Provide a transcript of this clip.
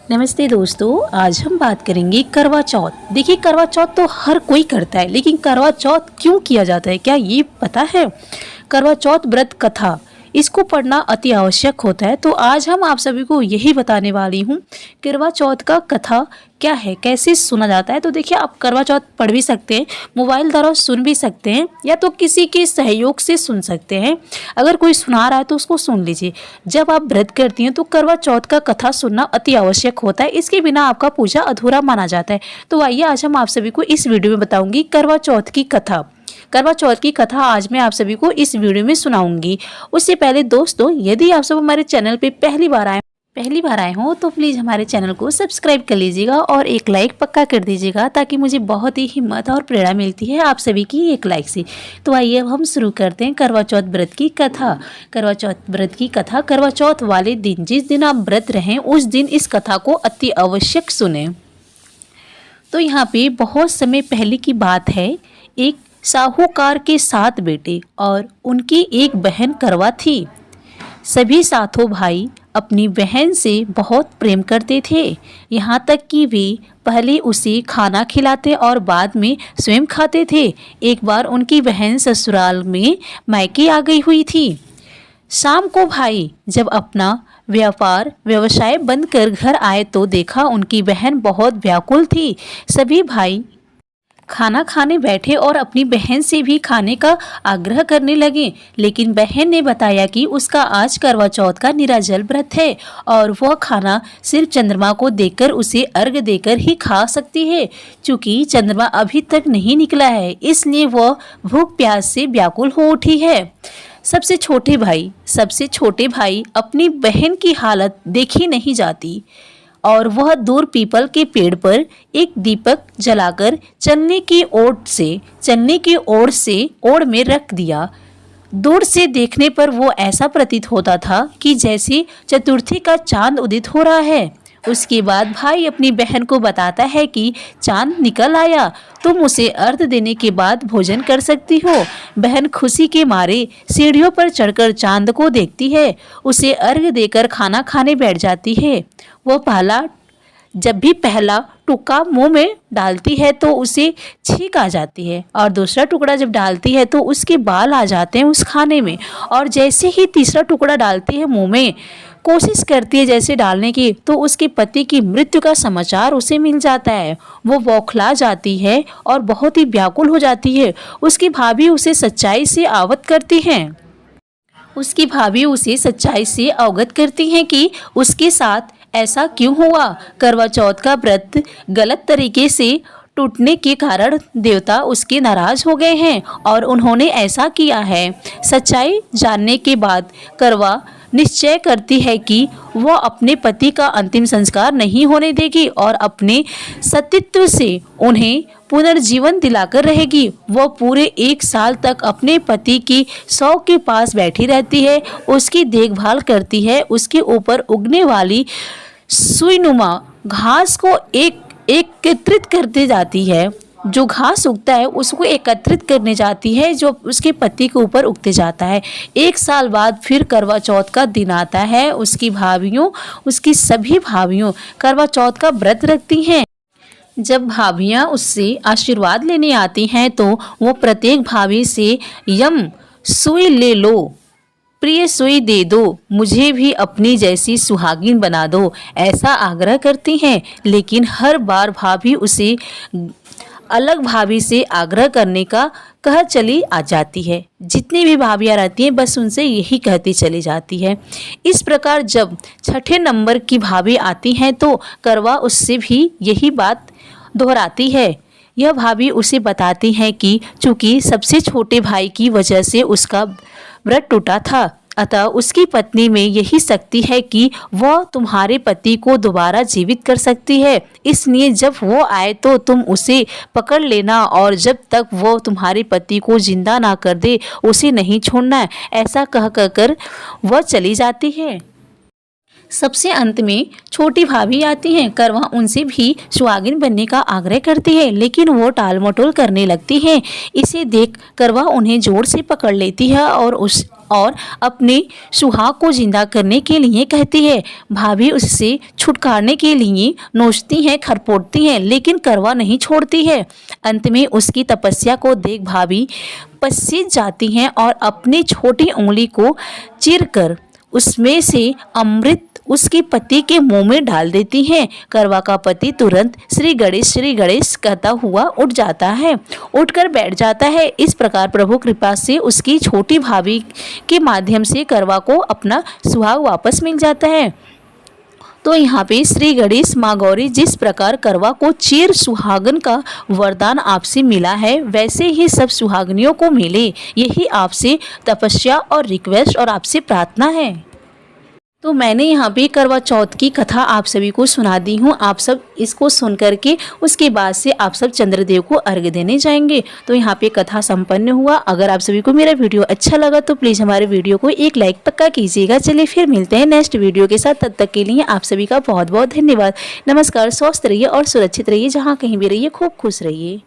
नमस्ते दोस्तों, आज हम बात करेंगे करवा चौथ। देखिए, करवा चौथ तो हर कोई करता है, लेकिन करवा चौथ क्यों किया जाता है क्या ये पता है? करवा चौथ व्रत कथा, इसको पढ़ना अति आवश्यक होता है। तो आज हम आप सभी को यही बताने वाली हूँ, करवा चौथ का कथा क्या है, कैसे सुना जाता है। तो देखिए, आप करवा चौथ पढ़ भी सकते हैं, मोबाइल द्वारा सुन भी सकते हैं, या तो किसी के सहयोग से सुन सकते हैं। अगर कोई सुना रहा है तो उसको सुन लीजिए। जब आप व्रत करती हैं तो करवा चौथ का कथा सुनना अति आवश्यक होता है, इसके बिना आपका पूजा अधूरा माना जाता है। तो आइए, आज हम आप सभी को इस वीडियो में बताऊंगी करवा चौथ की कथा। करवा चौथ की कथा आज मैं आप सभी को इस वीडियो में सुनाऊंगी। उससे पहले दोस्तों, यदि आप सब हमारे चैनल पे पहली बार आए हो तो प्लीज़ हमारे चैनल को सब्सक्राइब कर लीजिएगा और एक लाइक पक्का कर दीजिएगा, ताकि मुझे बहुत ही हिम्मत और प्रेरणा मिलती है आप सभी की एक लाइक से। तो आइए अब हम शुरू करते हैं करवा चौथ व्रत की कथा। करवा चौथ व्रत की कथा, करवा चौथ वाले दिन, जिस दिन आप व्रत रहें उस दिन इस कथा को अति आवश्यक सुने। तो यहाँ पे बहुत समय पहले की बात है। एक साहूकार के 7 बेटे और उनकी एक बहन करवा थी। सभी सातों भाई अपनी बहन से बहुत प्रेम करते थे, यहाँ तक कि वे पहले उसे खाना खिलाते और बाद में स्वयं खाते थे। एक बार उनकी बहन ससुराल में मायके आ गई हुई थी। शाम को भाई जब अपना व्यवसाय बंद कर घर आए तो देखा उनकी बहन बहुत व्याकुल थी। सभी भाई खाना खाने बैठे और अपनी बहन से भी खाने का आग्रह करने लगे, लेकिन बहन ने बताया कि उसका आज करवा चौथ का निराजल व्रत है और वह खाना सिर्फ चंद्रमा को देखकर उसे अर्घ देकर ही खा सकती है। चूँकि चंद्रमा अभी तक नहीं निकला है, इसलिए वह भूख प्यास से व्याकुल हो उठी है। सबसे छोटे भाई अपनी बहन की हालत देखी नहीं जाती और वह दूर पीपल के पेड़ पर एक दीपक जलाकर चलने की ओर में रख दिया। दूर से देखने पर वो ऐसा प्रतीत होता था कि जैसे चतुर्थी का चांद उदित हो रहा है। उसके बाद भाई अपनी बहन को बताता है कि चांद निकल आया, तुम उसे अर्घ देने के बाद भोजन कर सकती हो। बहन खुशी के मारे सीढ़ियों पर चढ़कर चांद को देखती है, उसे अर्घ देकर खाना खाने बैठ जाती है। वह जब भी पहला टुकड़ा मुंह में डालती है तो उसे छींक आ जाती है, और दूसरा टुकड़ा जब डालती है तो उसके बाल आ जाते हैं उस खाने में, और जैसे ही तीसरा टुकड़ा डालती है मुंह में, कोशिश करती है जैसे डालने की, तो उसके पति की मृत्यु का समाचार उसे मिल जाता है। वो बौखला जाती है और बहुत ही व्याकुल हो जाती है। उसकी भाभी उसे सच्चाई से अवगत करती हैं कि उसके साथ ऐसा क्यों हुआ। करवा चौथ का व्रत गलत तरीके से टूटने के कारण देवता उसके नाराज हो गए हैं और उन्होंने ऐसा किया है। सच्चाई जानने के बाद करवा निश्चय करती है कि वह अपने पति का अंतिम संस्कार नहीं होने देगी और अपने सतीत्व से उन्हें पुनर्जीवन दिलाकर रहेगी। वह पूरे 1 साल तक अपने पति की शव के पास बैठी रहती है, उसकी देखभाल करती है, उसके ऊपर उगने वाली सुईनुमा घास को एकत्रित करते जाती है। जो घास उगता है उसको एकत्रित करने जाती है, जो उसके पति के ऊपर उगते जाता है। 1 साल बाद फिर करवा चौथ का दिन आता है। उसकी सभी भाभियों करवा चौथ का व्रत रखती हैं। जब भाभियां उससे आशीर्वाद लेने आती हैं तो वो प्रत्येक भाभी से यम सुई ले लो, प्रिय सुई दे दो, मुझे भी अपनी जैसी सुहागिन बना दो, ऐसा आग्रह करती हैं। लेकिन हर बार भाभी उसे अलग भाभी से आग्रह करने का कह चली आ जाती है। जितनी भी भाभियाँ रहती हैं बस उनसे यही कहती चली जाती है। इस प्रकार जब 6ठे नंबर की भाभी आती हैं तो करवा उससे भी यही बात दोहराती है। यह भाभी उसे बताती हैं कि चूँकि सबसे छोटे भाई की वजह से उसका व्रत टूटा था, अतः उसकी पत्नी में यही शक्ति है कि वह तुम्हारे पति को दोबारा जीवित कर सकती है। इसलिए जब वो आए तो तुम उसे पकड़ लेना और जब तक वो तुम्हारे पति को जिंदा ना कर दे उसे नहीं छोड़ना। ऐसा कह कर वह चली जाती है। सबसे अंत में छोटी भाभी आती हैं। करवा उनसे भी सुहागिन बनने का आग्रह करती है, लेकिन वो टाल मटोल करने लगती है। इसे देख करवा उन्हें जोर से पकड़ लेती है और अपने सुहाग को जिंदा करने के लिए कहती है। भाभी उससे छुटकारने के लिए नोचती हैं, खरपोटती हैं, लेकिन करवा नहीं छोड़ती है। अंत में उसकी तपस्या को देख भाभी पसीज जाती हैं और अपनी छोटी उंगली को चीरकर उसमें से अमृत उसके पति के मुंह में डाल देती हैं। करवा का पति तुरंत श्री गणेश कहता हुआ उठ जाता है, उठकर बैठ जाता है। इस प्रकार प्रभु कृपा से उसकी छोटी भाभी के माध्यम से करवा को अपना सुहाग वापस मिल जाता है। तो यहाँ पे श्री गणेश माँ गौरी जिस प्रकार करवा को चिर सुहागन का वरदान आपसे मिला है, वैसे ही सब सुहागनियों को मिले, यही आपसे तपस्या और रिक्वेस्ट और आपसे प्रार्थना है। तो मैंने यहाँ पे करवा चौथ की कथा आप सभी को सुना दी हूँ। आप सब इसको सुन करके उसके बाद से आप सब चंद्रदेव को अर्घ्य देने जाएंगे। तो यहाँ पे कथा संपन्न हुआ। अगर आप सभी को मेरा वीडियो अच्छा लगा तो प्लीज़ हमारे वीडियो को एक लाइक पक्का कीजिएगा। चलिए फिर मिलते हैं नेक्स्ट वीडियो के साथ। तब तक के लिए आप सभी का बहुत बहुत धन्यवाद। नमस्कार। स्वस्थ रहिए और सुरक्षित रहिए, जहाँ कहीं भी रहिए खूब खुश रहिए।